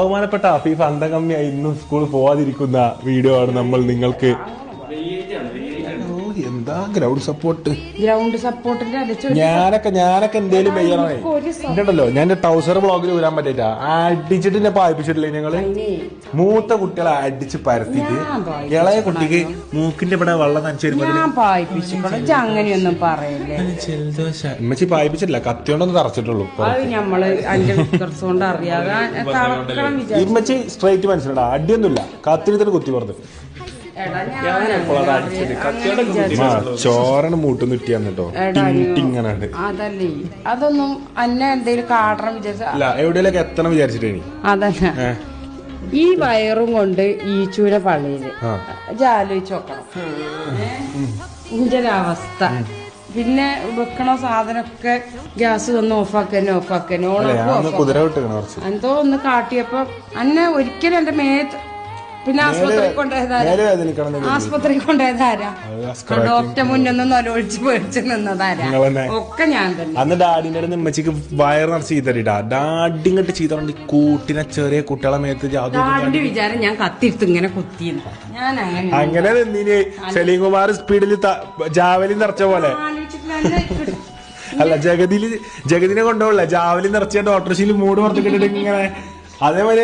ബഹുമാനപ്പെട്ട അഫീഫ് അന്തകമ്മിയായി ഇന്നും school പോവാതിരിക്കുന്ന video ആണ് നമ്മൾ നിങ്ങൾക്ക്. എന്താ ഗ്രൗണ്ട് സപ്പോർട്ടിന്റെ ഞാനൊക്കെ എന്തേലും ചെയ്യണോ? ഞാൻ ട്രൗസർ ബ്ലോഗിൽ വരാൻ പറ്റില്ല. അടിച്ചിട്ട് എന്നെ പായിപ്പിച്ചിട്ടില്ലേ ഞങ്ങള്? മൂത്ത കുട്ടികളെ അടിച്ച് പരത്തിട്ട് ഇളയ കുട്ടിക്ക് മൂക്കിന്റെ ഇവിടെ വെള്ളം നനച്ചു അങ്ങനെയൊന്നും പറയല്ലേ. ഉമ്മച്ചി പായിപ്പിച്ചിട്ടില്ല, കത്തിയോണ്ടൊന്നും തറച്ചിട്ടുള്ളൂ. ഉമ്മച്ചി സ്ട്രൈറ്റ് മനസ്സിലാ, അടിയൊന്നുമില്ല, കത്തിന് തന്നെ കുത്തി പുറത്ത് ചോരണ് മൂട്ടൊന്നും ഇട്ടിയാന്നിട്ടോ. അതല്ലേ അതൊന്നും അന്നെ എന്തെങ്കിലും കാട്ടണം വിചാരിച്ച എവിടെയൊക്കെ എത്തണം വിചാരിച്ചിട്ടേ. അതന്നെ ഈ വയറും കൊണ്ട് ഈ ചൂര പള്ളിയില് ആലോചിച്ച് നോക്കണം ഇതിന്റെ ഒരവസ്ഥ. പിന്നെ വെക്കണ സാധനമൊക്കെ ഗ്യാസ് ഒന്ന് ഓഫാക്കന്നെ എന്തോ ഒന്ന് കാട്ടിയപ്പോ അന്നെ ഒരിക്കലും എന്റെ മേത്ത് പിന്നെ ആസ്പത്രി കൊണ്ടുപോയതാരാ? ഡോക്ടർ മുന്നൊന്നും നൊലൊഴിച്ച് പേടിച്ച് നിന്നതാരാ? ഒക്കെ ഞാൻ തന്നെ. അന്ന് ഡാഡിന്റെ ഉമ്മച്ചിക്ക് വയറ് നിറച്ച് ചെയ്തറിയിട്ടാ. ഡാഡി ഇങ്ങോട്ട് ചെയ്തോണ്ട് കൂട്ടിനെ ചെറിയ കുട്ടികളെ മേത്ത് ഡാഡിന്റെ വിചാരം ഞാൻ കത്തിരുത്ത് ഇങ്ങനെ കുത്തിയിരുന്നു. ഞാൻ അങ്ങനെ നിന്നിന് സലീം കുമാർ സ്പീഡിൽ ജാവലിൻ നിറച്ച പോലെ അല്ല, ജഗതിനെ കൊണ്ടുപോകില്ല, ജാവലിൻ നിറച്ച ഓട്ടോറിക്ഷയിൽ മൂട് പുറത്തേക്കിട്ടിട്ട് ഇങ്ങനെ അതേപോലെ